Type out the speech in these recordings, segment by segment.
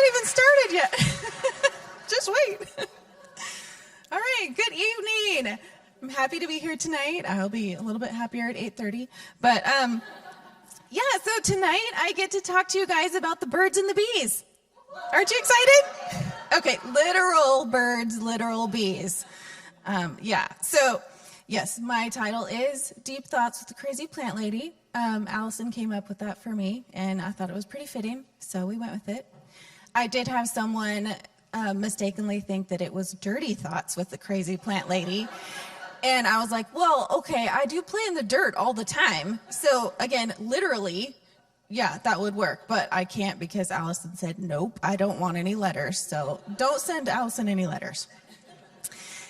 even started yet. Just wait. All right, good evening. I'm happy to be here tonight. I'll be a little bit happier at 8:30. But yeah, so tonight I get to talk to you guys about the birds and the bees. Aren't you excited? Okay, literal birds, literal bees. Yeah, so yes, my title is Deep Thoughts with the Crazy Plant Lady. Allison came up with that for me, and I thought it was pretty fitting, so we went with it. I did have someone mistakenly think that it was Dirty Thoughts with the Crazy Plant Lady. And I was like, well, okay, I do play in the dirt all the time. So again, literally, yeah, that would work. But I can't because Allison said, nope, I don't want any letters. So don't send Allison any letters.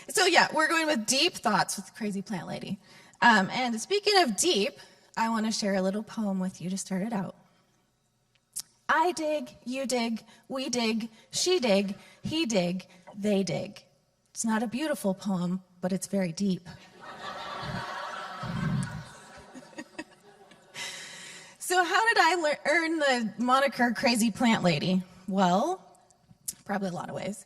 So yeah, we're going with Deep Thoughts with the Crazy Plant Lady. And speaking of deep, I want to share a little poem with you to start it out. I dig, you dig, we dig, she dig, he dig, they dig. It's not a beautiful poem, but it's very deep. So how did I earn the moniker Crazy Plant Lady? Well, probably a lot of ways.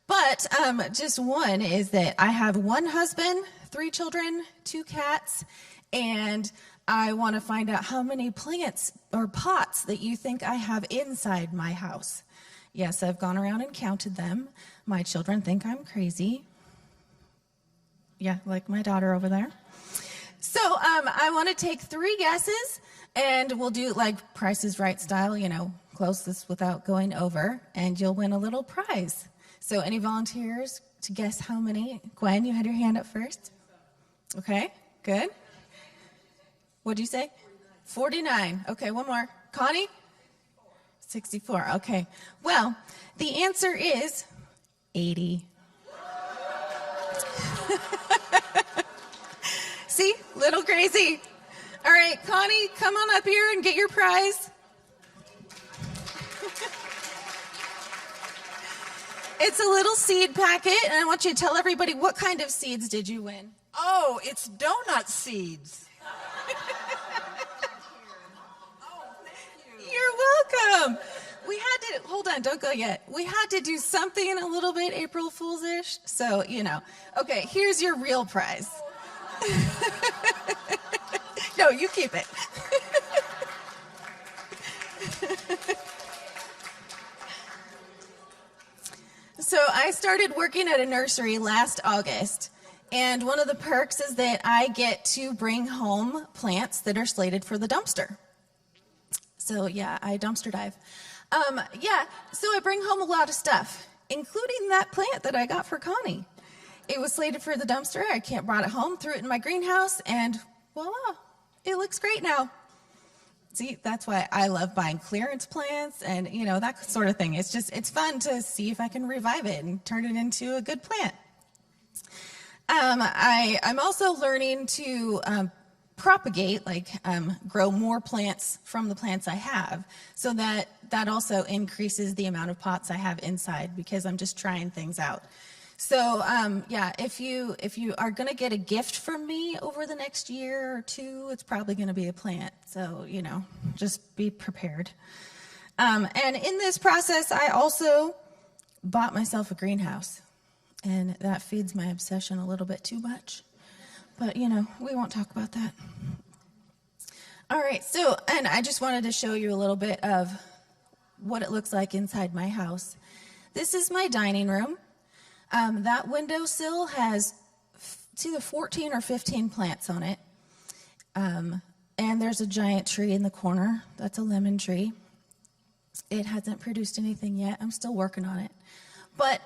But just one is that I have one husband, 3 children, 2 cats, and I want to find out how many plants or pots that you think I have inside my house. Yes, I've gone around and counted them. My children think I'm crazy. Yeah, like my daughter over there. So I want to take 3 guesses, and we'll do like Price is Right style, you know, closest without going over, and you'll win a little prize. So any volunteers to guess how many? Gwen, you had your hand up first. Okay, good. What'd you say? 49. Okay, one more. Connie? 64. Okay. Well, the answer is 80. See? Little crazy. All right, Connie, come on up here and get your prize. It's a little seed packet, and I want you to tell everybody what kind of seeds did you win? Oh, it's donut seeds. You're welcome. We had to, hold on, don't go yet. We had to do something a little bit April Fool's-ish, so, you know. Okay, here's your real prize. No, you keep it. So I started working at a nursery last August, and one of the perks is that I get to bring home plants that are slated for the dumpster. So yeah, I dumpster dive. Yeah, so I bring home a lot of stuff, including that plant that I got for Connie. It was slated for the dumpster. I brought it home, threw it in my greenhouse, and voila, it looks great now. See, that's why I love buying clearance plants and, you know, that sort of thing. It's just, it's fun to see if I can revive it and turn it into a good plant. I'm also learning to propagate, like grow more plants from the plants I have, so that also increases the amount of pots I have inside, because I'm just trying things out. So yeah, if you are going to get a gift from me over the next year or 2, it's probably going to be a plant. So, you know, just be prepared. And in this process, I also bought myself a greenhouse, and that feeds my obsession a little bit too much. But, you know, we won't talk about that. All right, so, and I just wanted to show you a little bit of what it looks like inside my house. This is my dining room. That windowsill has, it's either 14 or 15 plants on it. And there's a giant tree in the corner. That's a lemon tree. It hasn't produced anything yet. I'm still working on it. But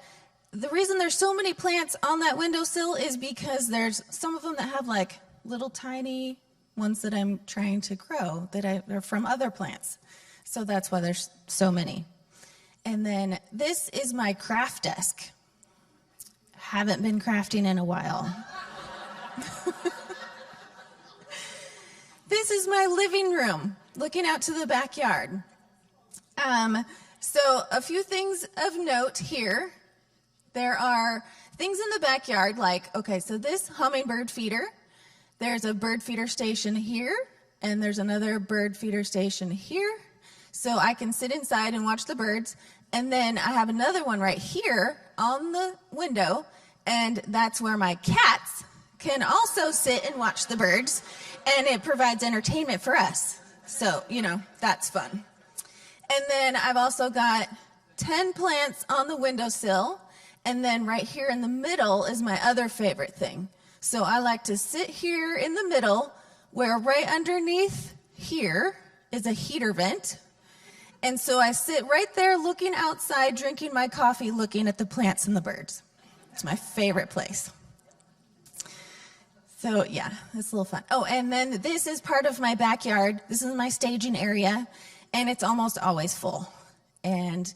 the reason there's so many plants on that windowsill is because there's some of them that have like little tiny ones that I'm trying to grow that are from other plants. So that's why there's so many. And then this is my craft desk. Haven't been crafting in a while. This is my living room, looking out to the backyard. So a few things of note here. There are things in the backyard like, okay, so this hummingbird feeder, there's a bird feeder station here, and there's another bird feeder station here. So I can sit inside and watch the birds. And then I have another one right here on the window, and that's where my cats can also sit and watch the birds, and it provides entertainment for us. So, that's fun. And then I've also got 10 plants on the windowsill, and then right here in the middle is my other favorite thing. So I like to sit here in the middle, where right underneath here is a heater vent. And so I sit right there looking outside, drinking my coffee, looking at the plants and the birds. It's my favorite place. So yeah, it's a little fun. Oh, and then this is part of my backyard. This is my staging area, and it's almost always full. And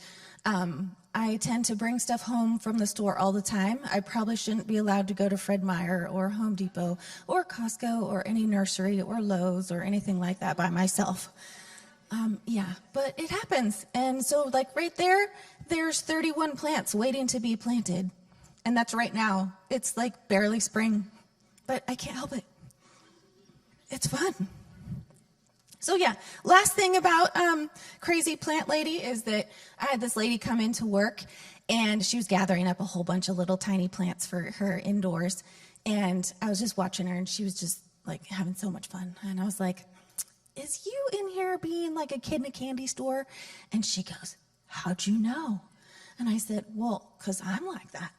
I tend to bring stuff home from the store all the time. I probably shouldn't be allowed to go to Fred Meyer or Home Depot or Costco or any nursery or Lowe's or anything like that by myself. But it happens. And so right there, there's 31 plants waiting to be planted. And that's right now. It's barely spring, but I can't help it. It's fun. So yeah, last thing about Crazy Plant Lady is that I had this lady come into work, and she was gathering up a whole bunch of little tiny plants for her indoors. And I was just watching her, and she was just having so much fun. And I was like, is you in here being like a kid in a candy store? And she goes, how'd you know? And I said, well, because I'm like that.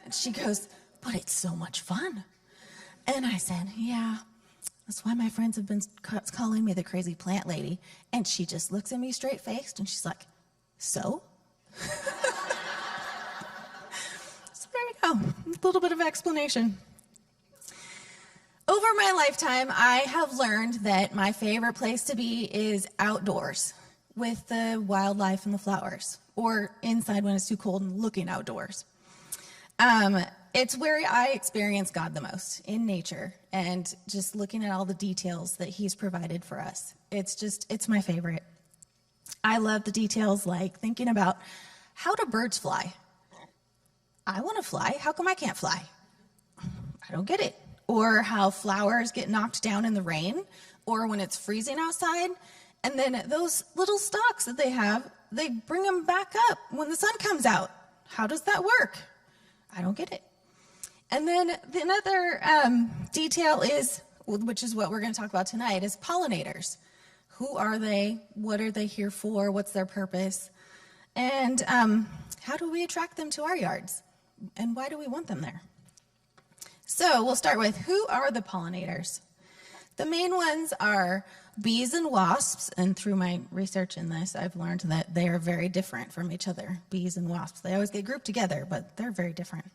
And she goes, but it's so much fun. And I said, yeah, that's why my friends have been calling me the Crazy Plant Lady. And she just looks at me straight-faced, and she's like, so? So there you go, a little bit of explanation. Over my lifetime, I have learned that my favorite place to be is outdoors with the wildlife and the flowers, or inside when it's too cold and looking outdoors. It's where I experience God the most, in nature, and just looking at all the details that he's provided for us. It's my favorite. I love the details, like thinking about, how do birds fly? I want to fly. How come I can't fly? I don't get it. Or how flowers get knocked down in the rain, or when it's freezing outside, and then those little stalks that they have, they bring them back up when the sun comes out. How does that work? I don't get it. And then the another detail is, which is what we're going to talk about tonight, is pollinators. Who are they? What are they here for? What's their purpose? And how do we attract them to our yards? And why do we want them there? So we'll start with, who are the pollinators? The main ones are bees and wasps, and through my research in this, I've learned that they are very different from each other, bees and wasps. They always get grouped together, but they're very different.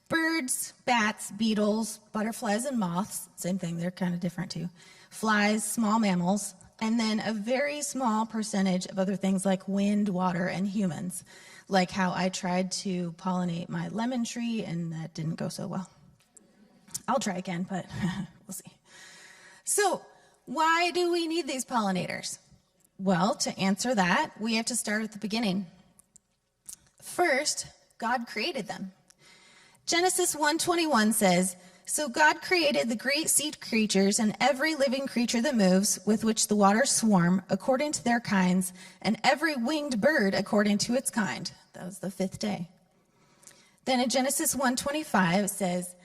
Birds, bats, beetles, butterflies, and moths, same thing, they're kind of different too. Flies, small mammals, and then a very small percentage of other things like wind, water, and humans, like how I tried to pollinate my lemon tree, and that didn't go so well. I'll try again, but we'll see. So, why do we need these pollinators? Well, to answer that, we have to start at the beginning. First, God created them. Genesis 1:21 says, so God created the great sea creatures and every living creature that moves, with which the waters swarm, according to their kinds, and every winged bird according to its kind. That was the 5th day. Then in Genesis 1:25 it says,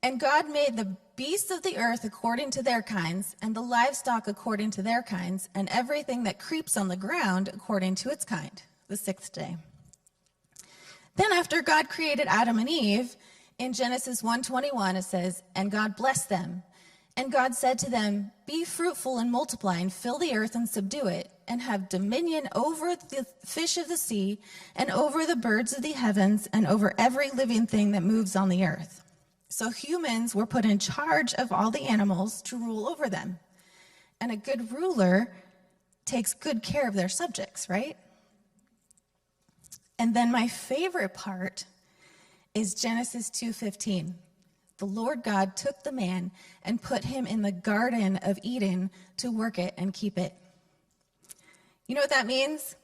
and God made the beasts of the earth according to their kinds, and the livestock according to their kinds, and everything that creeps on the ground according to its kind. The 6th day. Then after God created Adam and Eve, in Genesis 1:21 it says, and God blessed them. And God said to them, be fruitful and multiply and fill the earth and subdue it, and have dominion over the fish of the sea and over the birds of the heavens and over every living thing that moves on the earth. So humans were put in charge of all the animals to rule over them. And a good ruler takes good care of their subjects, right? And then my favorite part is Genesis 2:15. The Lord God took the man and put him in the Garden of Eden to work it and keep it. You know what that means?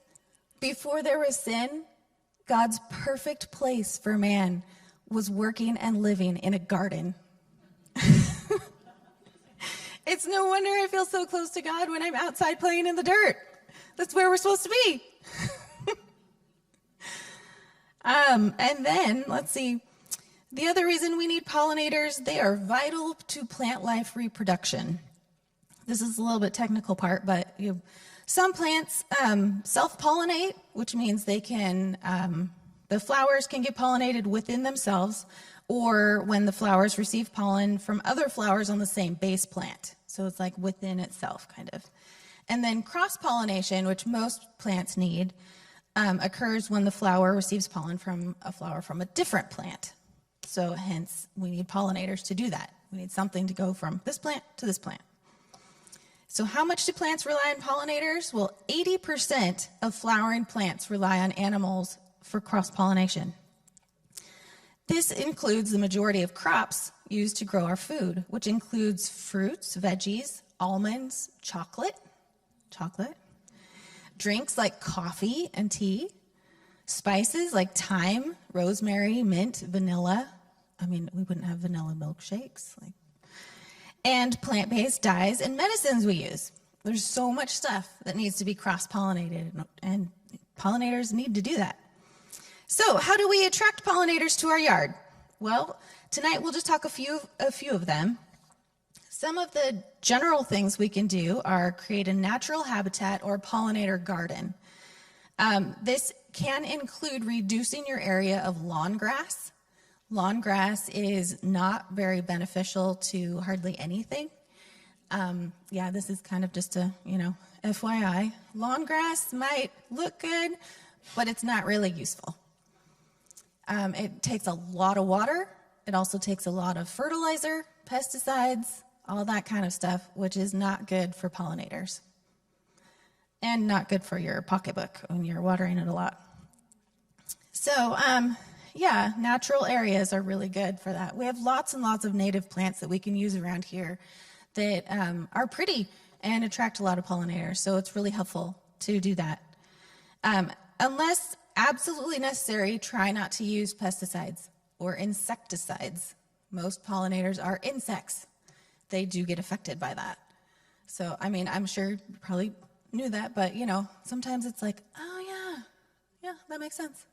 Before there was sin, God's perfect place for man was working and living in a garden. It's no wonder I feel so close to God when I'm outside playing in the dirt. That's where we're supposed to be. And then, let's see, the other reason we need pollinators, they are vital to plant life reproduction. This is a little bit technical part, but some plants self-pollinate, which means they can, the flowers can get pollinated within themselves, or when the flowers receive pollen from other flowers on the same base plant. So it's like within itself, kind of. And then cross-pollination, which most plants need, occurs when the flower receives pollen from a flower from a different plant. So hence, we need pollinators to do that. We need something to go from this plant to this plant. So how much do plants rely on pollinators? Well, 80% of flowering plants rely on animals for cross-pollination. This includes the majority of crops used to grow our food, which includes fruits, veggies, almonds, chocolate, drinks like coffee and tea, spices like thyme, rosemary, mint, vanilla. I mean, we wouldn't have vanilla milkshakes. And plant-based dyes and medicines we use. There's so much stuff that needs to be cross-pollinated, and pollinators need to do that. So how do we attract pollinators to our yard? Well, tonight we'll just talk a few of them. Some of the general things we can do are create a natural habitat or pollinator garden. This can include reducing your area of lawn grass. Lawn grass is not very beneficial to hardly anything. This is kind of just a, FYI. Lawn grass might look good, but it's not really useful. It takes a lot of water. It also takes a lot of fertilizer, pesticides, all that kind of stuff, which is not good for pollinators. And not good for your pocketbook when you're watering it a lot. So, natural areas are really good for that. We have lots and lots of native plants that we can use around here that are pretty and attract a lot of pollinators. So it's really helpful to do that. Unless absolutely necessary, try not to use pesticides or insecticides. Most pollinators are insects. They do get affected by that. So, I'm sure you probably knew that, but, sometimes it's like, oh, yeah, that makes sense.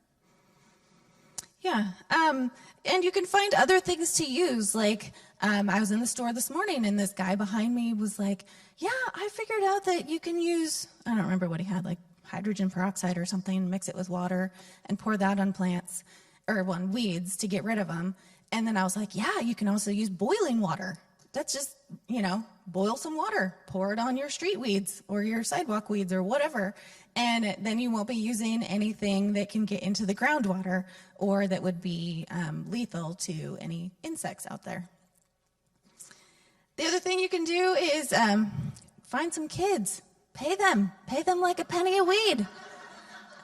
Yeah, and you can find other things to use. Like, I was in the store this morning, and this guy behind me was like, yeah, I figured out that you can use, I don't remember what he had, like hydrogen peroxide or something, mix it with water, and pour that on plants, or on weeds to get rid of them. And then I was like, yeah, you can also use boiling water. That's just, boil some water, pour it on your street weeds or your sidewalk weeds or whatever. And then you won't be using anything that can get into the groundwater or that would be lethal to any insects out there. The other thing you can do is find some kids, pay them like a penny a weed.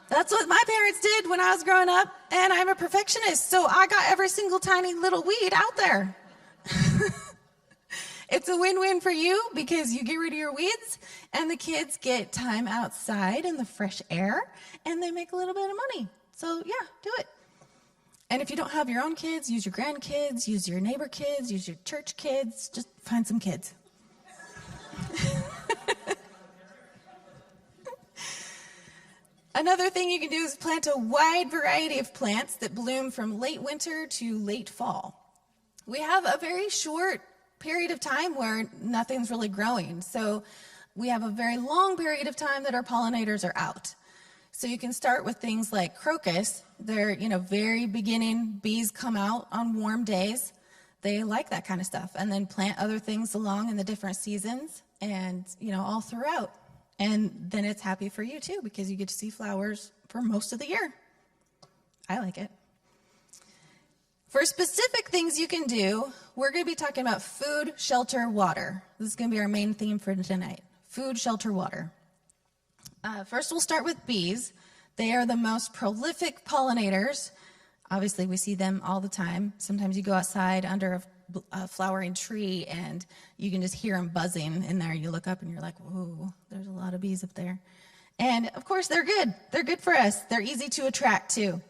That's what my parents did when I was growing up, and I'm a perfectionist, so I got every single tiny little weed out there. It's a win-win for you because you get rid of your weeds and the kids get time outside in the fresh air and they make a little bit of money. So yeah, do it. And if you don't have your own kids, use your grandkids, use your neighbor kids, use your church kids, just find some kids. Another thing you can do is plant a wide variety of plants that bloom from late winter to late fall. We have a very short period of time where nothing's really growing. So we have a very long period of time that our pollinators are out. So you can start with things like crocus. They're, very beginning, bees come out on warm days. They like that kind of stuff. And then plant other things along in the different seasons and, all throughout. And then it's happy for you too because you get to see flowers for most of the year. I like it. For specific things you can do, we're going to be talking about food, shelter, water. This is going to be our main theme for tonight. Food, shelter, water. First, we'll start with bees. They are the most prolific pollinators. Obviously, we see them all the time. Sometimes you go outside under a flowering tree and you can just hear them buzzing in there. You look up and you're like, whoa, there's a lot of bees up there. And of course, they're good. They're good for us. They're easy to attract too.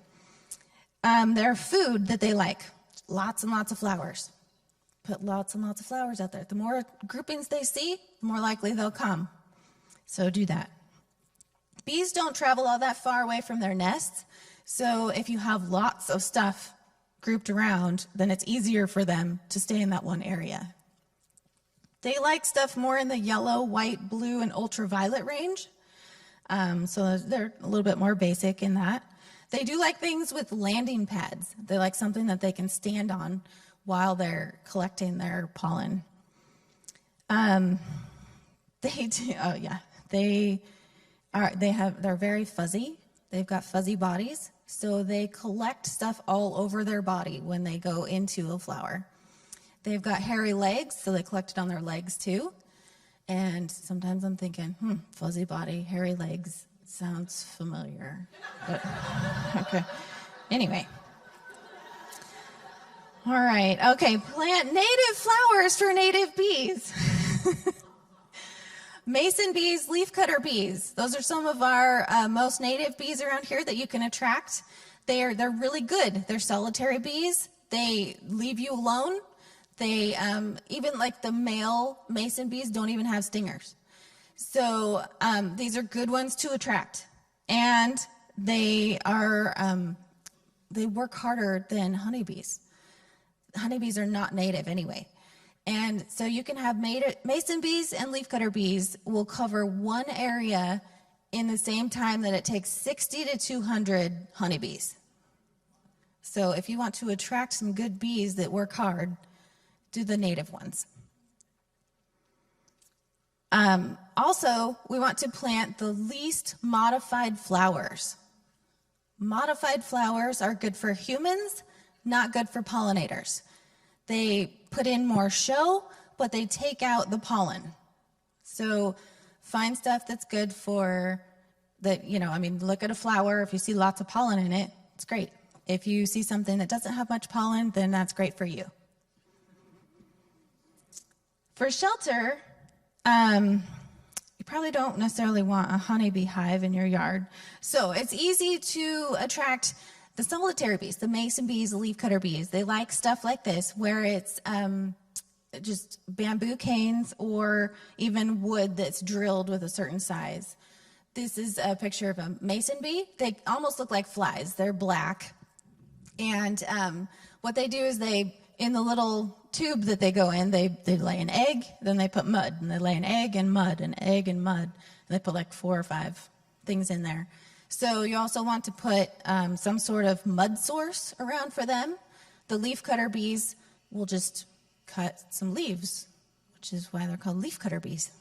Their food that they like, lots and lots of flowers. Put lots and lots of flowers out there. The more groupings they see, the more likely they'll come. So do that. Bees don't travel all that far away from their nests. So if you have lots of stuff grouped around, then it's easier for them to stay in that one area. They like stuff more in the yellow, white, blue, and ultraviolet range. So they're a little bit more basic in that. They do like things with landing pads. They like something that they can stand on while they're collecting their pollen. They're very fuzzy. They've got fuzzy bodies, so they collect stuff all over their body when they go into a flower. They've got hairy legs, so they collect it on their legs too. And sometimes I'm thinking, fuzzy body, hairy legs, sounds familiar. But, okay. Anyway. All right. Okay. Plant native flowers for native bees. Mason bees, leafcutter bees. Those are some of our most native bees around here that you can attract. They're really good. They're solitary bees. They leave you alone. They even like the male mason bees don't even have stingers. So these are good ones to attract, and they work harder than honeybees. Honeybees are not native anyway. And so you can have mason bees and leafcutter bees will cover one area in the same time that it takes 60 to 200 honeybees. So if you want to attract some good bees that work hard, do the native ones. Also, we want to plant the least modified flowers. Modified flowers are good for humans, not good for pollinators. They put in more show, but they take out the pollen. So find stuff that's good for look at a flower. If you see lots of pollen in it, it's great. If you see something that doesn't have much pollen, then that's great for you. For shelter, you probably don't necessarily want a honeybee hive in your yard. So it's easy to attract the solitary bees, the mason bees, the leafcutter bees. They like stuff like this where it's just bamboo canes or even wood that's drilled with a certain size. This is a picture of a mason bee. They almost look like flies. They're black. And what they do is in the little tube that they go in, they lay an egg, then they put mud, and they lay an egg and mud, an egg and mud, and they put like 4 or 5 things in there. So you also want to put some sort of mud source around for them. The leafcutter bees will just cut some leaves, which is why they're called leafcutter bees.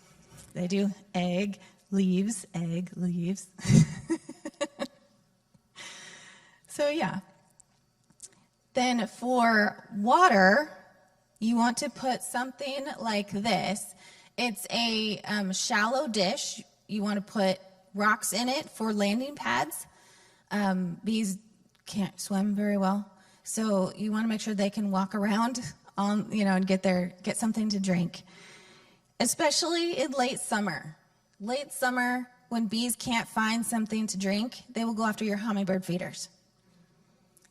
They do egg, leaves, egg, leaves. So yeah. Then for water, you want to put something like this. It's a shallow dish. You want to put rocks in it for landing pads. Bees can't swim very well, so you want to make sure they can walk around and get something to drink. Especially in late summer. Late summer, when bees can't find something to drink, they will go after your hummingbird feeders.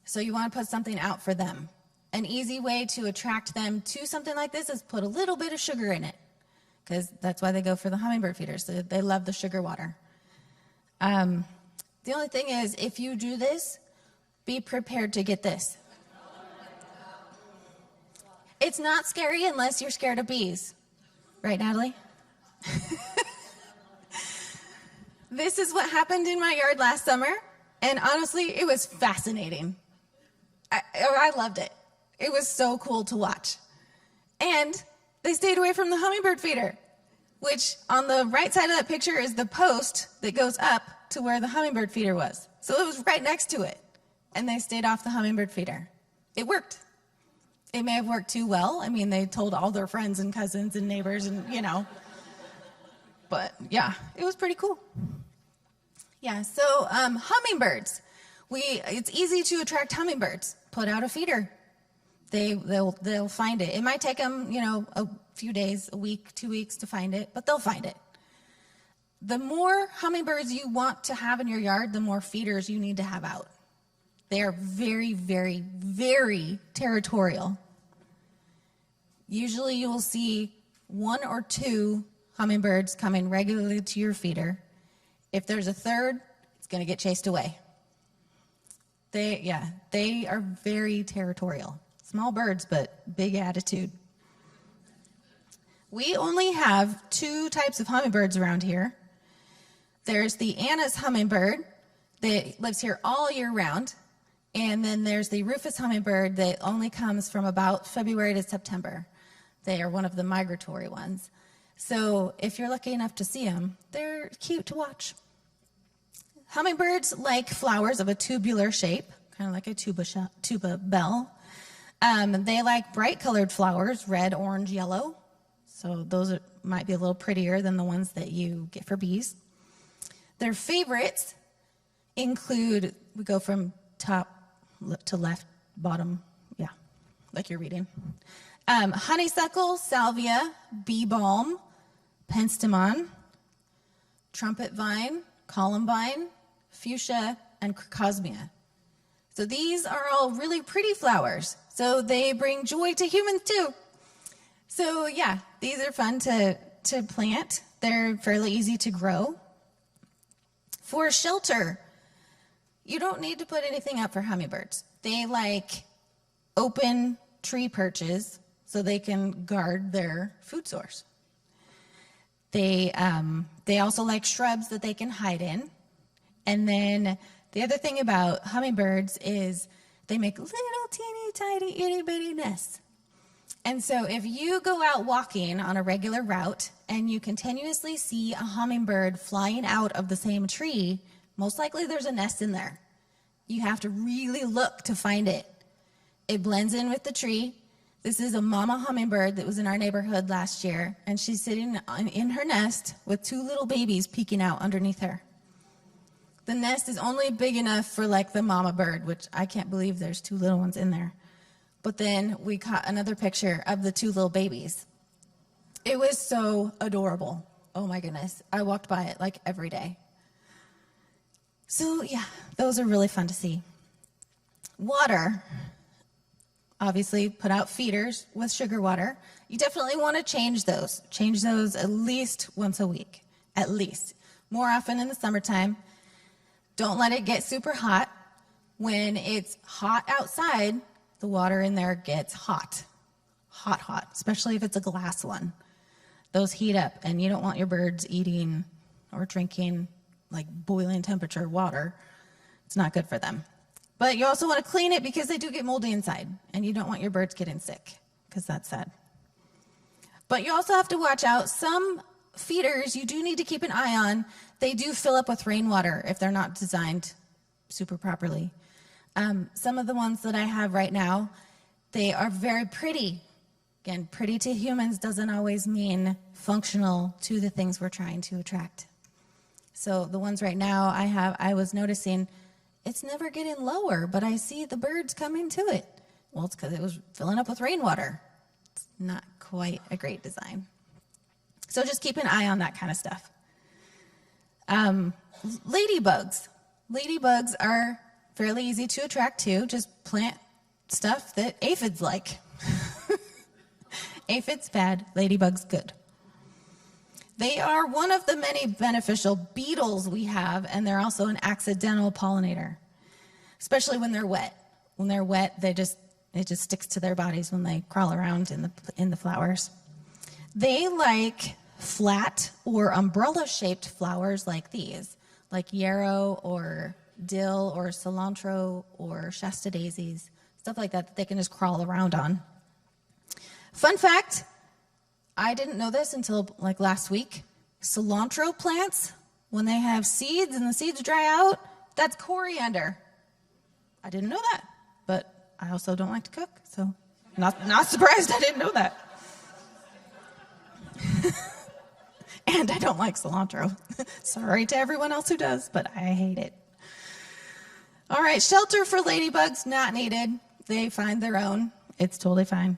So you want to put something out for them. An easy way to attract them to something like this is put a little bit of sugar in it, because that's why they go for the hummingbird feeders. They love the sugar water. The only thing is, if you do this, be prepared to get this. It's not scary unless you're scared of bees. Right, Natalie? This is what happened in my yard last summer, and honestly, it was fascinating. I loved it. It was so cool to watch. And they stayed away from the hummingbird feeder, which on the right side of that picture is the post that goes up to where the hummingbird feeder was. So it was right next to it. And they stayed off the hummingbird feeder. It worked. It may have worked too well. I mean, they told all their friends and cousins and neighbors and, But yeah, it was pretty cool. Yeah, so hummingbirds. It's easy to attract hummingbirds. Put out a feeder. They'll find it. It might take them, a few days, a week, 2 weeks to find it, but they'll find it. The more hummingbirds you want to have in your yard, the more feeders you need to have out. They are very, very, very territorial. Usually you will see 1 or 2 hummingbirds coming regularly to your feeder. If there's a third, it's going to get chased away. They are very territorial. Small birds, but big attitude. We only have 2 types of hummingbirds around here. There's the Anna's hummingbird that lives here all year round. And then there's the Rufous hummingbird that only comes from about February to September. They are one of the migratory ones. So if you're lucky enough to see them, they're cute to watch. Hummingbirds like flowers of a tubular shape, kind of like a tuba bell. They like bright colored flowers, red, orange, yellow. So those might be a little prettier than the ones that you get for bees. Their favorites include, we go from top to left, bottom, yeah, like you're reading. Honeysuckle, salvia, bee balm, penstemon, trumpet vine, columbine, fuchsia, and crocosmia. So these are all really pretty flowers. So they bring joy to humans too. So yeah, these are fun to plant. They're fairly easy to grow. For shelter, you don't need to put anything up for hummingbirds. They like open tree perches so they can guard their food source. They also like shrubs that they can hide in. And then the other thing about hummingbirds is they make little teeny tiny itty bitty nests. And so if you go out walking on a regular route and you continuously see a hummingbird flying out of the same tree, most likely there's a nest in there. You have to really look to find it. It blends in with the tree. This is a mama hummingbird that was in our neighborhood last year, and she's sitting in her nest with 2 little babies peeking out underneath her. The nest is only big enough for like the mama bird, which I can't believe there's 2 little ones in there. But then we caught another picture of the 2 little babies. It was so adorable. Oh my goodness. I walked by it like every day. So yeah, those are really fun to see. Water. Obviously put out feeders with sugar water. You definitely want to change those. Change those at least once a week, at least. More often in the summertime. Don't let it get super hot. When it's hot outside, the water in there gets hot, hot, especially if it's a glass one. Those heat up, and you don't want your birds eating or drinking like boiling temperature water. It's not good for them. But you also want to clean it because they do get moldy inside, and you don't want your birds getting sick because that's sad. But you also have to watch out. Some feeders you do need to keep an eye on. They do fill up with rainwater if they're not designed super properly. Some of the ones that I have right now, they are very pretty. Again, pretty to humans doesn't always mean functional to the things we're trying to attract. So the ones right now I was noticing, it's never getting lower, but I see the birds coming to it. Well, it's because it was filling up with rainwater. It's not quite a great design. So just keep an eye on that kind of stuff. Ladybugs. Ladybugs are fairly easy to attract too. Just plant stuff that aphids like. Aphids bad, ladybugs good. They are one of the many beneficial beetles we have, and they're also an accidental pollinator, especially when they're wet. When they're wet, it just sticks to their bodies when they crawl around in the flowers. They like flat or umbrella-shaped flowers like these, like yarrow or dill or cilantro or Shasta daisies, stuff like that they can just crawl around on. Fun fact, I didn't know this until like last week. Cilantro plants, when they have seeds and the seeds dry out, that's coriander. I didn't know that, but I also don't like to cook, so not surprised I didn't know that. And I don't like cilantro. Sorry to everyone else who does, but I hate it. All right, shelter for ladybugs, not needed. They find their own. It's totally fine.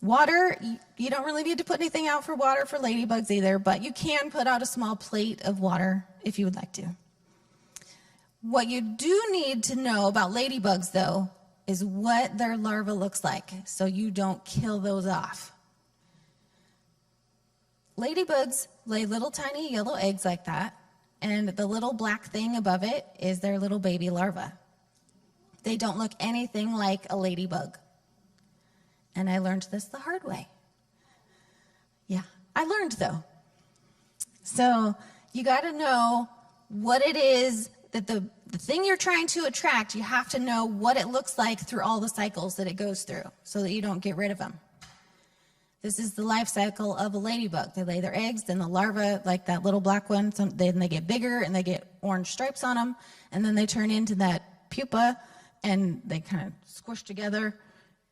Water, you don't really need to put anything out for water for ladybugs either, but you can put out a small plate of water if you would like to. What you do need to know about ladybugs, though, is what their larva looks like, so you don't kill those off. Ladybugs lay little tiny yellow eggs like that, and the little black thing above it is their little baby larva. They don't look anything like a ladybug. And I learned this the hard way. Yeah, I learned though. So you got to know what it is that the thing you're trying to attract, you have to know what it looks like through all the cycles that it goes through so that you don't get rid of them. This is the life cycle of a ladybug. They lay their eggs, then the larva, like that little black one, then they get bigger and they get orange stripes on them, and then they turn into that pupa and they kind of squish together,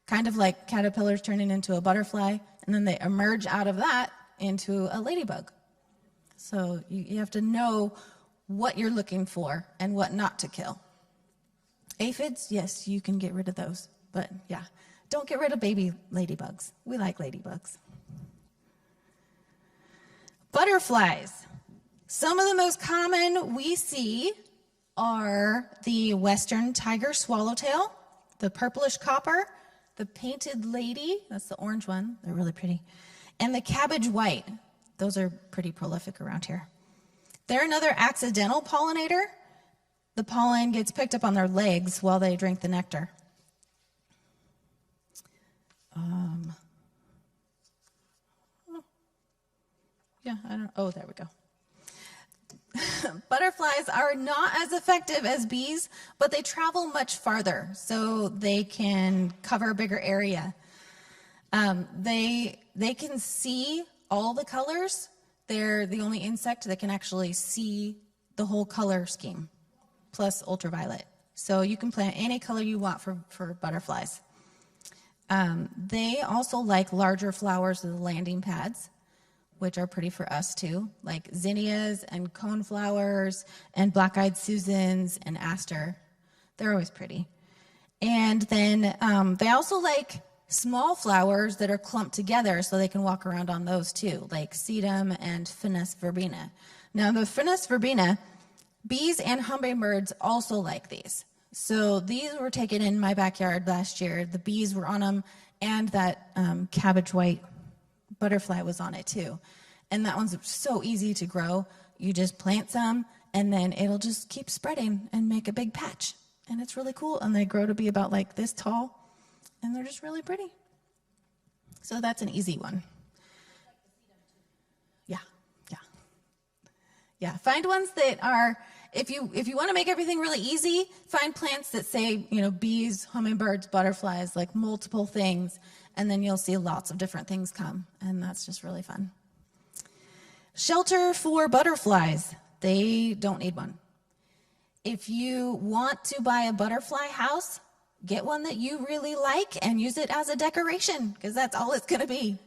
kind of like caterpillars turning into a butterfly, and then they emerge out of that into a ladybug. So you have to know what you're looking for and what not to kill. Aphids, yes, you can get rid of those, but yeah, don't get rid of baby ladybugs. We like ladybugs. Butterflies. Some of the most common we see are the western tiger swallowtail, the purplish copper, the painted lady, that's the orange one, they're really pretty, and the cabbage white. Those are pretty prolific around here. They're another accidental pollinator. The pollen gets picked up on their legs while they drink the nectar. There we go. Butterflies are not as effective as bees, but they travel much farther, so they can cover a bigger area. They can see all the colors. They're the only insect that can actually see the whole color scheme, plus ultraviolet. So you can plant any color you want for butterflies. They also like larger flowers with landing pads, which are pretty for us too, like zinnias and coneflowers and black-eyed Susans and aster. They're always pretty. And then they also like small flowers that are clumped together so they can walk around on those too, like sedum and finesse verbena. Now the finesse verbena, bees and hummingbirds also like these. So these were taken in my backyard last year. The bees were on them, and that cabbage white butterfly was on it too. And that one's so easy to grow. You just plant some, and then it'll just keep spreading and make a big patch. And it's really cool, and they grow to be about like this tall, and they're just really pretty. So that's an easy one. Yeah, find ones that are, if you want to make everything really easy, find plants that say, bees, hummingbirds, butterflies, like multiple things, and then you'll see lots of different things come, and that's just really fun. Shelter for butterflies. They don't need one. If you want to buy a butterfly house, get one that you really like and use it as a decoration, because that's all it's going to be.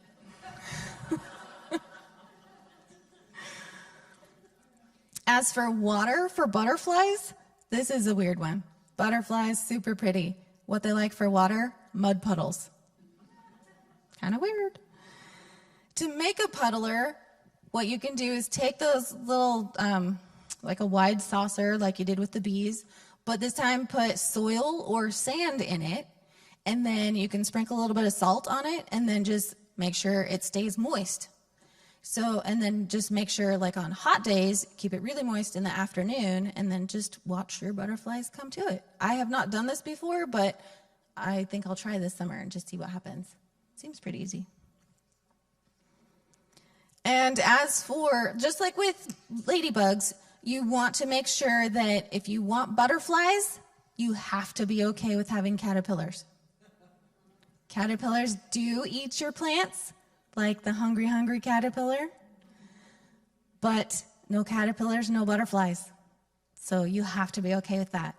As for water for butterflies, this is a weird one. Butterflies, super pretty. What they like for water, mud puddles. Kind of weird. To make a puddler, what you can do is take those little, like a wide saucer like you did with the bees, but this time put soil or sand in it, and then you can sprinkle a little bit of salt on it, and then just make sure it stays moist. So, and then just make sure, like on hot days, keep it really moist in the afternoon, and then just watch your butterflies come to it. I have not done this before, but I think I'll try this summer and just see what happens. Seems pretty easy. And as for, just like with ladybugs, you want to make sure that if you want butterflies, you have to be okay with having caterpillars. Caterpillars do eat your plants, like the hungry caterpillar, but no caterpillars, no butterflies. So you have to be okay with that.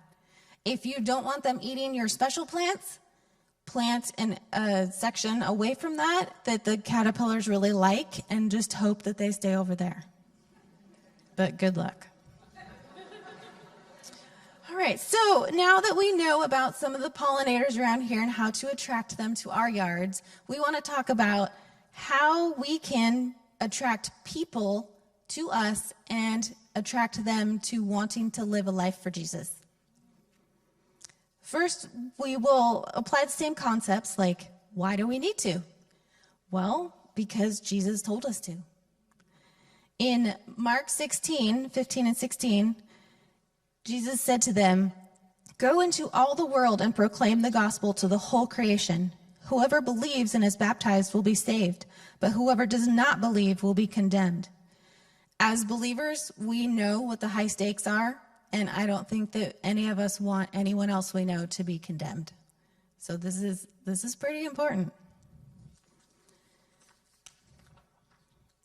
If you don't want them eating your special plants, plant in a section away from that the caterpillars really like, and just hope that they stay over there. But good luck. All right, so now that we know about some of the pollinators around here and how to attract them to our yards, we want to talk about how we can attract people to us and attract them to wanting to live a life for Jesus. First, we will apply the same concepts, like, why do we need to? Well, because Jesus told us to. In Mark 16, 15 and 16, Jesus said to them, Go into all the world and proclaim the gospel to the whole creation. Whoever believes and is baptized will be saved, but whoever does not believe will be condemned. As believers, we know what the high stakes are, and I don't think that any of us want anyone else we know to be condemned. So this is pretty important.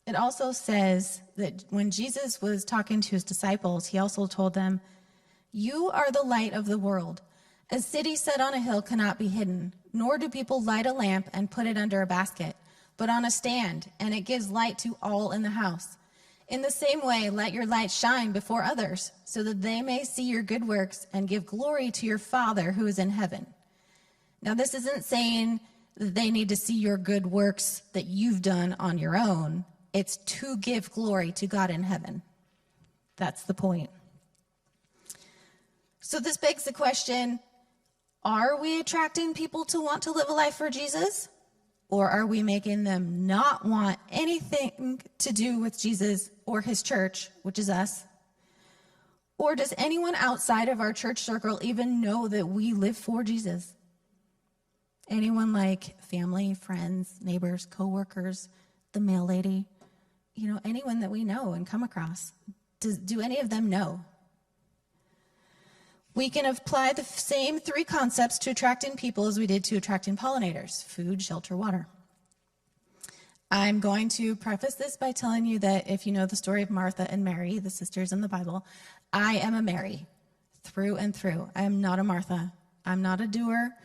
It also says that when Jesus was talking to his disciples, he also told them, "You are the light of the world. A city set on a hill cannot be hidden, nor do people light a lamp and put it under a basket, but on a stand, and it gives light to all in the house. In the same way, let your light shine before others, so that they may see your good works and give glory to your Father who is in heaven." Now, this isn't saying that they need to see your good works that you've done on your own. It's to give glory to God in heaven. That's the point. So this begs the question, are we attracting people to want to live a life for Jesus? Or are we making them not want anything to do with Jesus or his church, which is us? Or does anyone outside of our church circle even know that we live for Jesus? Anyone like family, friends, neighbors, coworkers, the mail lady, anyone that we know and come across? Do any of them know? We can apply the same three concepts to attracting people as we did to attracting pollinators: food, shelter, water. I'm going to preface this by telling you that if you know the story of Martha and Mary, the sisters in the Bible, I am a Mary through and through. I am not a Martha. I'm not a doer.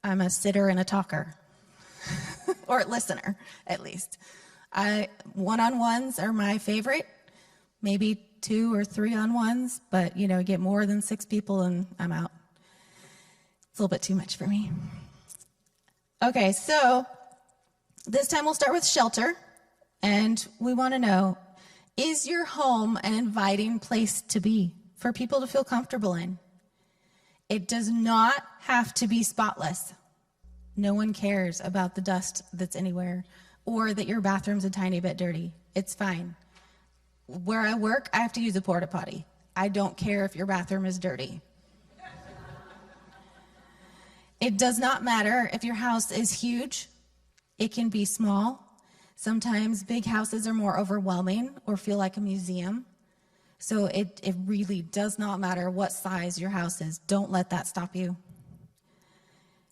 I'm a sitter and a talker, or a listener, at least. One-on-ones are my favorite, maybe 2 or 3-on-1s, but get more than 6 people and I'm out. It's a little bit too much for me. Okay, so this time we'll start with shelter, and we want to know, is your home an inviting place to be for people to feel comfortable in? It does not have to be spotless. No one cares about the dust that's anywhere or that your bathroom's a tiny bit dirty. It's fine. Where I work, I have to use a porta potty. I don't care if your bathroom is dirty. It does not matter if your house is huge. It can be small. Sometimes big houses are more overwhelming or feel like a museum. So it really does not matter what size your house is. Don't let that stop you.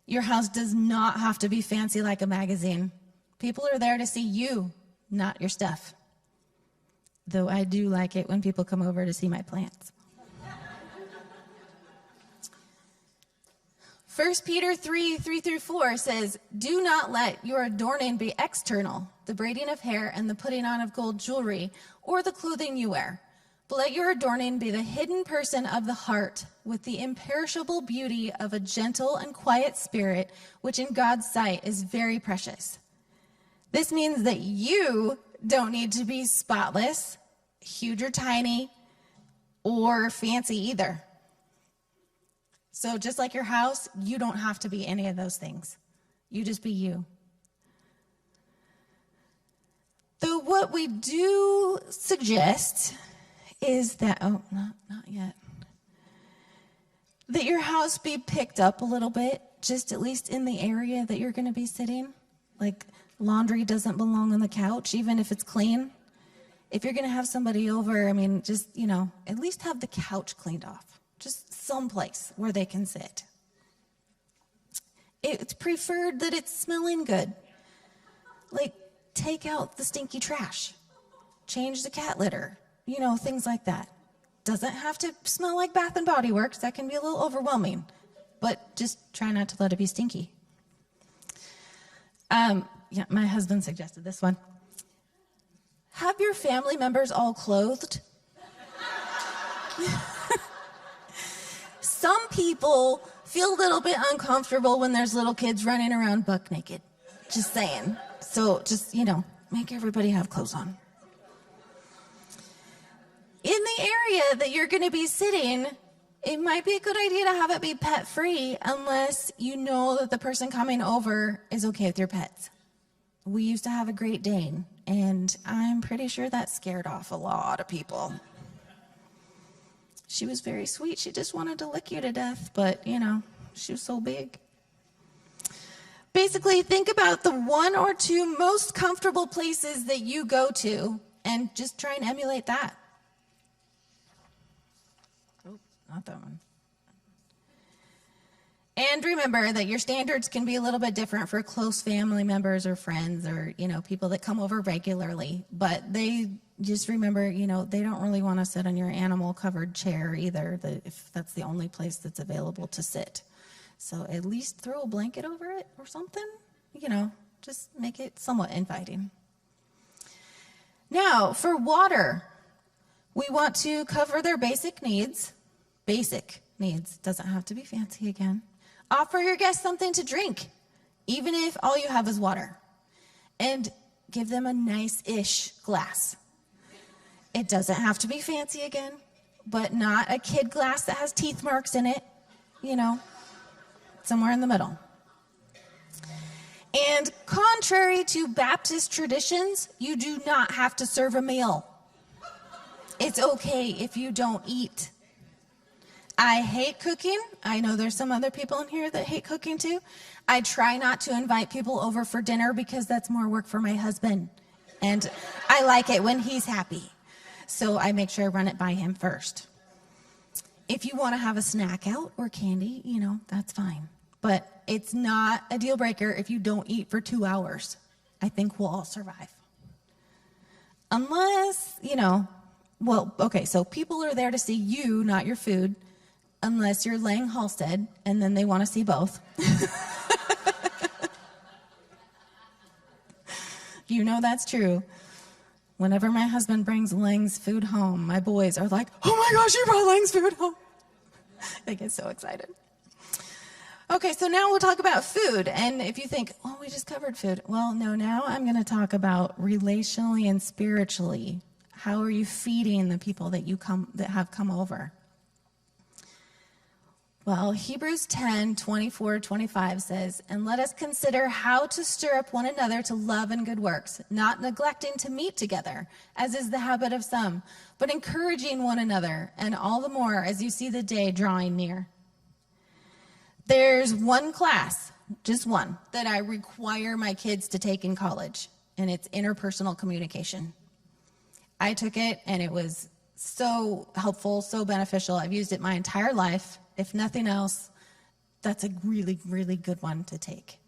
Your house does not have to be fancy like a magazine. People are there to see you, not your stuff. Though I do like it when people come over to see my plants. 1 Peter 3:3-4 says, "Do not let your adorning be external, the braiding of hair and the putting on of gold jewelry, or the clothing you wear. But let your adorning be the hidden person of the heart, with the imperishable beauty of a gentle and quiet spirit, which in God's sight is very precious." This means that you don't need to be spotless, huge or tiny, or fancy either. So just like your house, you don't have to be any of those things. You just be you. Though what we do suggest is that, not yet, that your house be picked up a little bit, just at least in the area that you're going to be sitting. Like laundry doesn't belong on the couch, even if it's clean. If you're going to have somebody over, just, at least have the couch cleaned off. Just someplace where they can sit. It's preferred that it's smelling good. Like, take out the stinky trash. Change the cat litter. Things like that. Doesn't have to smell like Bath and Body Works. That can be a little overwhelming. But just try not to let it be stinky. My husband suggested this one. Have your family members all clothed? Some people feel a little bit uncomfortable when there's little kids running around buck naked. Just saying. So just, make everybody have clothes on. In the area that you're going to be sitting, it might be a good idea to have it be pet-free unless you know that the person coming over is okay with your pets. We used to have a Great Dane, and I'm pretty sure that scared off a lot of people. She was very sweet. She just wanted to lick you to death, but, you know, she was so big. Basically, think about the 1 or 2 most comfortable places that you go to and just try and emulate that. Oh, not that one. And remember that your standards can be a little bit different for close family members or friends or, you know, people that come over regularly. But they just remember, you know, they don't really want to sit on your animal-covered chair either, if that's the only place that's available to sit. So at least throw a blanket over it or something, you know, just make it somewhat inviting. Now, for water, we want to cover their basic needs. Basic needs, doesn't have to be fancy again. Offer your guests something to drink, even if all you have is water. And give them a nice-ish glass. It doesn't have to be fancy again, but not a kid glass that has teeth marks in it, you know, somewhere in the middle. And contrary to Baptist traditions, you do not have to serve a meal. It's okay if you don't eat. I hate cooking. I know there's some other people in here that hate cooking too. I try not to invite people over for dinner because that's more work for my husband. And I like it when he's happy. So I make sure I run it by him first. If you want to have a snack out or candy, you know, that's fine. But it's not a deal breaker if you don't eat for 2 hours. I think we'll all survive. Unless, you know, well, okay, so people are there to see you, not your food. Unless you're laying Halstead, and then they want to see both. You know that's true. Whenever my husband brings Lang's food home, my boys are like, oh my gosh, you brought Lang's food home. They get so excited. Okay, so now we'll talk about food. And if you think, oh, we just covered food. Well, no, now I'm going to talk about relationally and spiritually. How are you feeding the people that have come over? Well, Hebrews 10:24-25 says, and let us consider how to stir up one another to love and good works, not neglecting to meet together, as is the habit of some, but encouraging one another, and all the more as you see the day drawing near. There's one class, just one, that I require my kids to take in college, and it's interpersonal communication. I took it, and it was so helpful, so beneficial. I've used it my entire life. If nothing else, that's a really, really good one to take.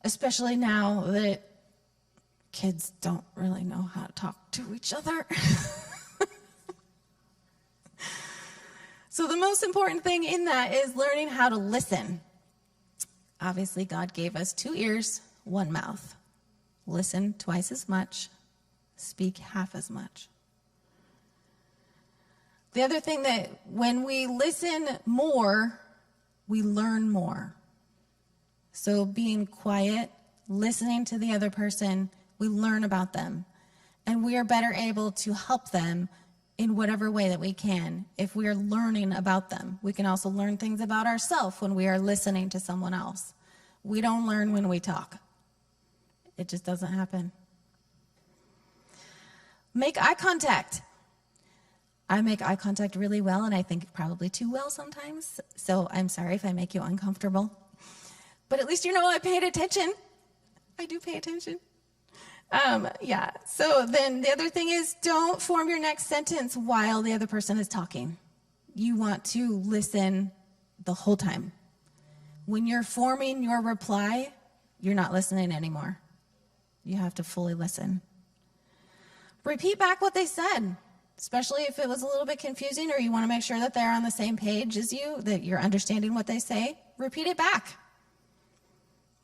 Especially now that kids don't really know how to talk to each other. So the most important thing in that is learning how to listen. Obviously, God gave us 2 ears, 1 mouth. Listen twice as much, speak half as much. The other thing that when we listen more, we learn more. So being quiet, listening to the other person, we learn about them. And we are better able to help them in whatever way that we can if we are learning about them. We can also learn things about ourselves when we are listening to someone else. We don't learn when we talk. It just doesn't happen. Make eye contact. I make eye contact really well, and I think probably too well sometimes. So I'm sorry if I make you uncomfortable. But at least you know I paid attention. I do pay attention. So then the other thing is don't form your next sentence while the other person is talking. You want to listen the whole time. When you're forming your reply, you're not listening anymore. You have to fully listen. Repeat back what they said. Especially if it was a little bit confusing or you want to make sure that they're on the same page as you, that you're understanding what they say, repeat it back.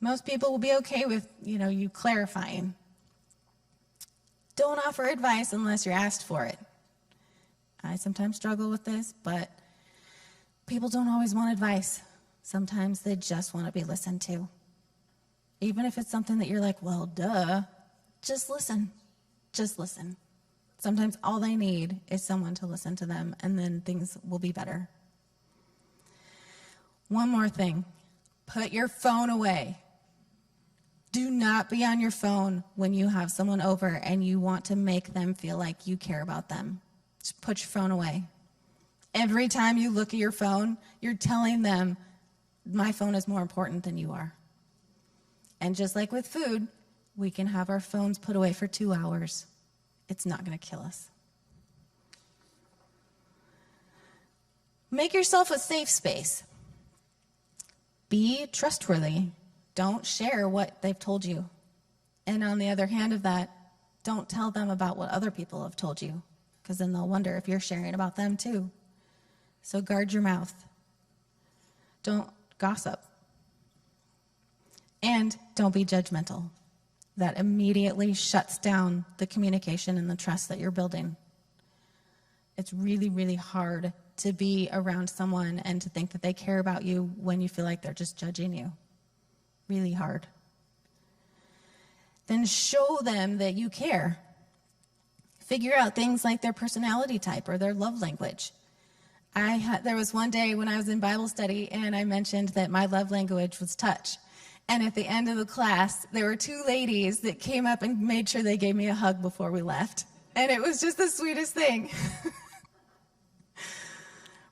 Most people will be okay with, you clarifying. Don't offer advice unless you're asked for it. I sometimes struggle with this, but people don't always want advice. Sometimes they just want to be listened to. Even if it's something that you're like, well, duh, just listen. Just listen. Sometimes all they need is someone to listen to them, and then things will be better. One more thing. Put your phone away. Do not be on your phone when you have someone over and you want to make them feel like you care about them. Just put your phone away. Every time you look at your phone, you're telling them, my phone is more important than you are. And just like with food, we can have our phones put away for 2 hours. It's not going to kill us. Make yourself a safe space. Be trustworthy. Don't share what they've told you. And on the other hand of that, don't tell them about what other people have told you, because then they'll wonder if you're sharing about them too. So guard your mouth. Don't gossip. And don't be judgmental. That immediately shuts down the communication and the trust that you're building. It's really, really hard to be around someone and to think that they care about you when you feel like they're just judging you. Really hard. Then show them that you care. Figure out things like their personality type or their love language. There was one day when I was in Bible study and I mentioned that my love language was touch. And at the end of the class, there were 2 ladies that came up and made sure they gave me a hug before we left. And it was just the sweetest thing.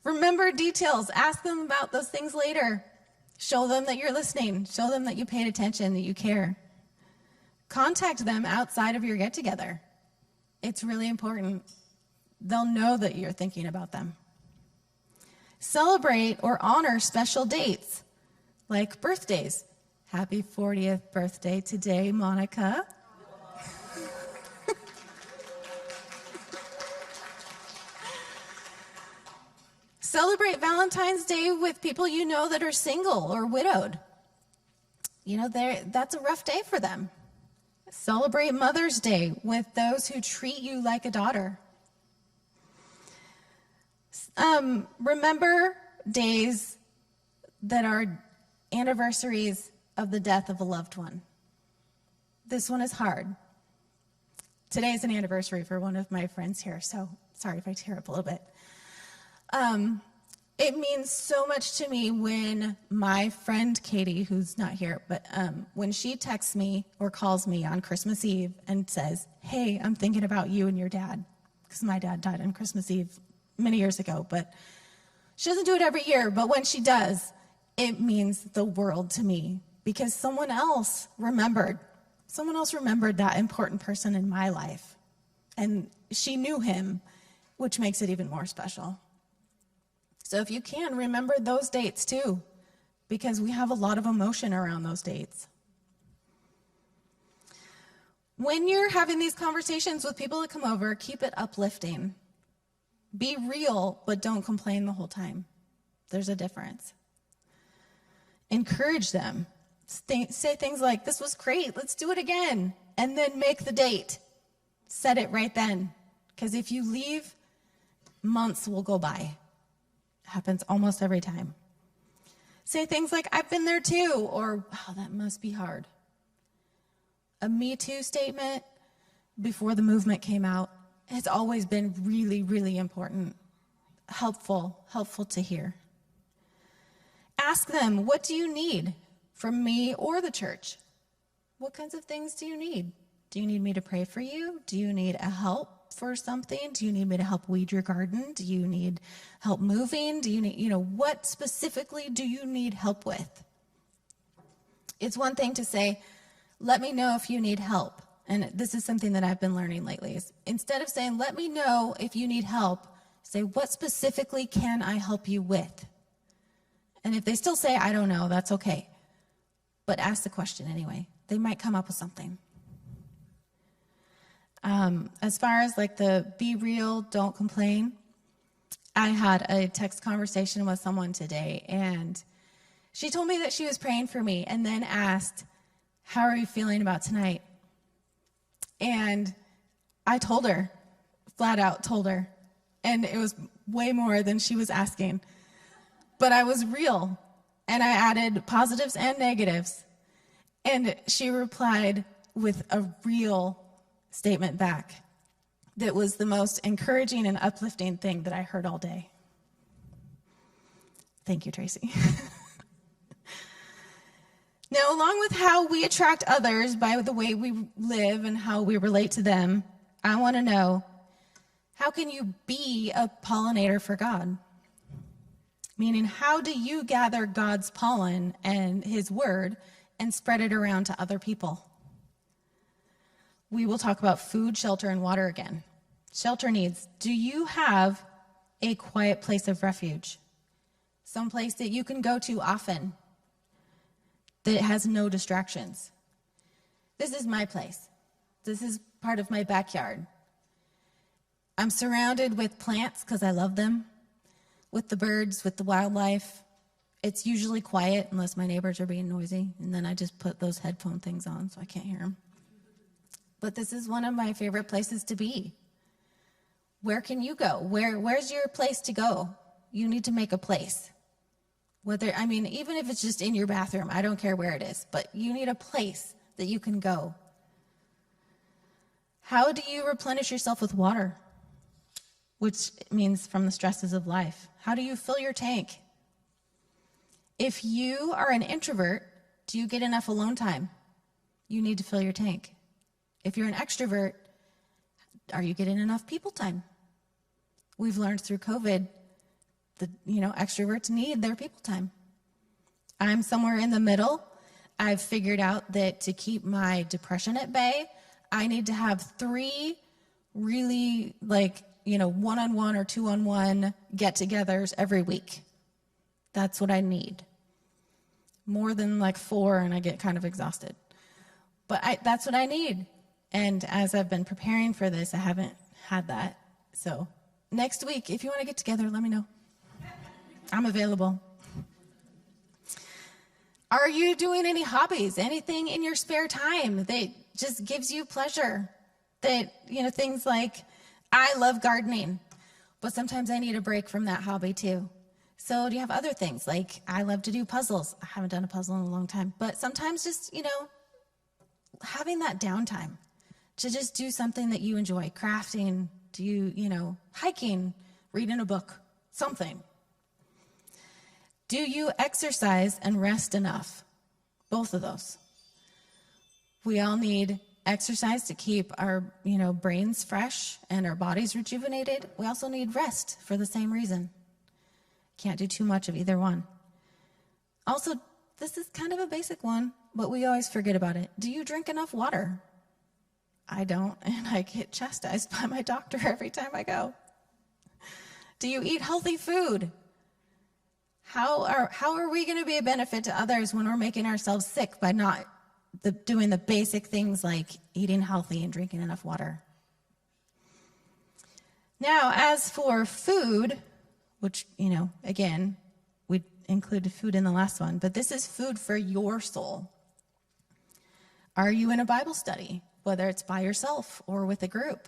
Remember details. Ask them about those things later. Show them that you're listening. Show them that you paid attention, that you care. Contact them outside of your get-together. It's really important. They'll know that you're thinking about them. Celebrate or honor special dates, like birthdays. Happy 40th birthday today, Monica. Celebrate Valentine's Day with people you know that are single or widowed. You know, that's a rough day for them. Celebrate Mother's Day with those who treat you like a daughter. Remember days that are anniversaries of the death of a loved one. This one is hard. Today's an anniversary for one of my friends here, so sorry if I tear up a little bit. It means so much to me when my friend Katie, who's not here, but when she texts me or calls me on Christmas Eve and says, hey, I'm thinking about you and your dad, because my dad died on Christmas Eve many years ago, but she doesn't do it every year, but when she does, it means the world to me, because someone else remembered that important person in my life, and she knew him, which makes it even more special. So if you can, remember those dates too, because we have a lot of emotion around those dates. When you're having these conversations with people that come over, keep it uplifting. Be real, but don't complain the whole time. There's a difference. Encourage them. Say things like, this was great, let's do it again. And then make the date. Set it right then. Because if you leave, months will go by. Happens almost every time. Say things like, I've been there too, or wow, that must be hard. A Me Too statement before the movement came out has always been really, really important. Helpful to hear. Ask them, what do you need from me or the church? What kinds of things do you need? Do you need me to pray for you? Do you need a help for something? Do you need me to help weed your garden? Do you need help moving? Do you need, what specifically do you need help with? It's one thing to say, let me know if you need help. And this is something that I've been learning lately. Is instead of saying, let me know if you need help, say, what specifically can I help you with? And if they still say, I don't know, that's okay. But ask the question anyway. They might come up with something. As far as like the be real, don't complain, I had a text conversation with someone today, and she told me that she was praying for me and then asked, how are you feeling about tonight? And I told her, flat out told her, and it was way more than she was asking. But I was real, and I added positives and negatives. And she replied with a real statement back that was the most encouraging and uplifting thing that I heard all day. Thank you, Tracy. Now, along with how we attract others by the way we live and how we relate to them, I want to know, how can you be a pollinator for God? Meaning, how do you gather God's pollen and his word and spread it around to other people? We will talk about food, shelter, and water again. Shelter needs. Do you have a quiet place of refuge? Some place that you can go to often, that has no distractions. This is my place. This is part of my backyard. I'm surrounded with plants because I love them, with the birds, with the wildlife. It's usually quiet unless my neighbors are being noisy, and then I just put those headphone things on so I can't hear them. But this is one of my favorite places to be. Where can you go? Where's your place to go? You need to make a place. Even if it's just in your bathroom, I don't care where it is, but you need a place that you can go. How do you replenish yourself with water? Which means from the stresses of life. How do you fill your tank? If you are an introvert, do you get enough alone time? You need to fill your tank. If you're an extrovert, are you getting enough people time? We've learned through COVID that, extroverts need their people time. I'm somewhere in the middle. I've figured out that to keep my depression at bay, I need to have 3 really one-on-one or 2-on-1 get-togethers every week. That's what I need. More than 4 and I get kind of exhausted. But that's what I need. And as I've been preparing for this, I haven't had that. So next week, if you want to get together, let me know. I'm available. Are you doing any hobbies? Anything in your spare time that just gives you pleasure? That, things like, I love gardening, but sometimes I need a break from that hobby too. So do you have other things? Like, I love to do puzzles. I haven't done a puzzle in a long time, but sometimes just, having that downtime to just do something that you enjoy, crafting, hiking, reading a book, something. Do you exercise and rest enough? Both of those. We all need exercise to keep our, brains fresh and our bodies rejuvenated. We also need rest for the same reason. Can't do too much of either one. Also, this is kind of a basic one, but we always forget about it. Do you drink enough water? I don't, and I get chastised by my doctor every time I go. Do you eat healthy food? How are we going to be a benefit to others when we're making ourselves sick by not doing the basic things like eating healthy and drinking enough water? Now, as for food, which, again, we included food in the last one, but this is food for your soul. Are you in a Bible study, whether it's by yourself or with a group?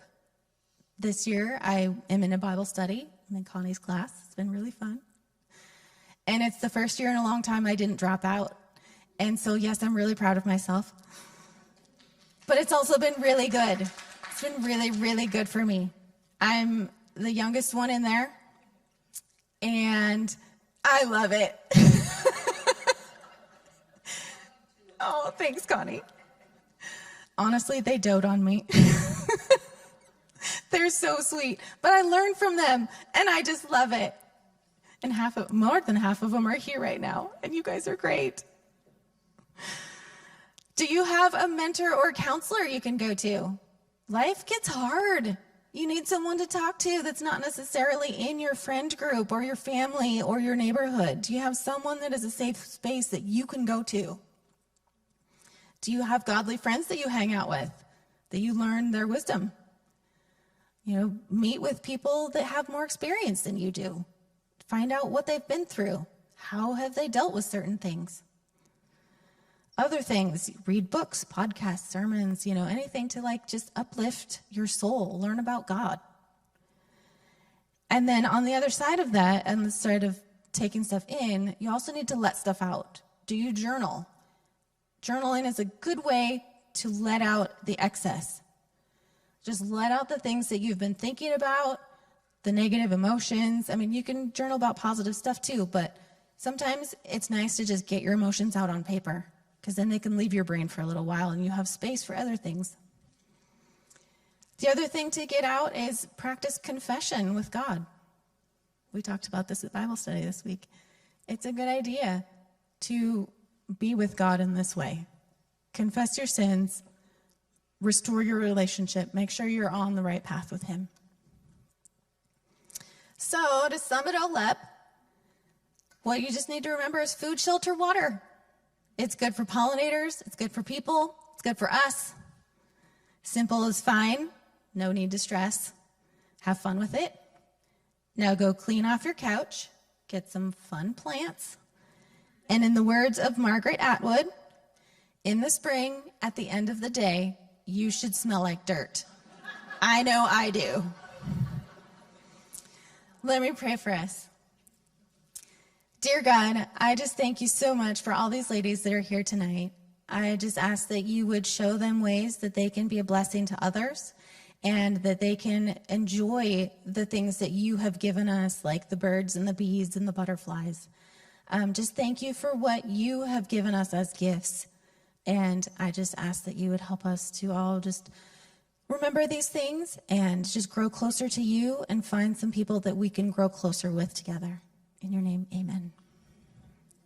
This year, I am in a Bible study. I'm in Connie's class. It's been really fun. And it's the first year in a long time I didn't drop out. And so, yes, I'm really proud of myself. But it's also been really good. It's been really, really good for me. I'm the youngest one in there, and I love it. Oh, thanks, Connie. Honestly, they dote on me. They're so sweet. But I learn from them, and I just love it. And more than half of them are here right now, and you guys are great. Do you have a mentor or counselor you can go to? Life gets hard. You need someone to talk to that's not necessarily in your friend group or your family or your neighborhood. Do you have someone that is a safe space that you can go to? Do you have godly friends that you hang out with, that you learn their wisdom? Meet with people that have more experience than you do. Find out what they've been through. How have they dealt with certain things? Other things, read books, podcasts, sermons, anything to just uplift your soul, learn about God. And then on the other side of that, and the side of taking stuff in, you also need to let stuff out. Do you journal? Journaling is a good way to let out the excess. Just let out the things that you've been thinking about, the negative emotions. You can journal about positive stuff too, but sometimes it's nice to just get your emotions out on paper, because then they can leave your brain for a little while and you have space for other things. The other thing to get out is practice confession with God. We talked about this at Bible study this week. It's a good idea to be with God in this way. Confess your sins, restore your relationship, make sure you're on the right path with him. So to sum it all up, what you just need to remember is food, shelter, water. It's good for pollinators, it's good for people, it's good for us. Simple is fine, no need to stress. Have fun with it. Now go clean off your couch, get some fun plants. And in the words of Margaret Atwood, in the spring, at the end of the day, you should smell like dirt. I know I do. Let me pray for us. Dear God, I just thank you so much for all these ladies that are here tonight. I just ask that you would show them ways that they can be a blessing to others and that they can enjoy the things that you have given us, like the birds and the bees and the butterflies. Just thank you for what you have given us as gifts. And I just ask that you would help us to all just remember these things and just grow closer to you and find some people that we can grow closer with together. In your name, amen.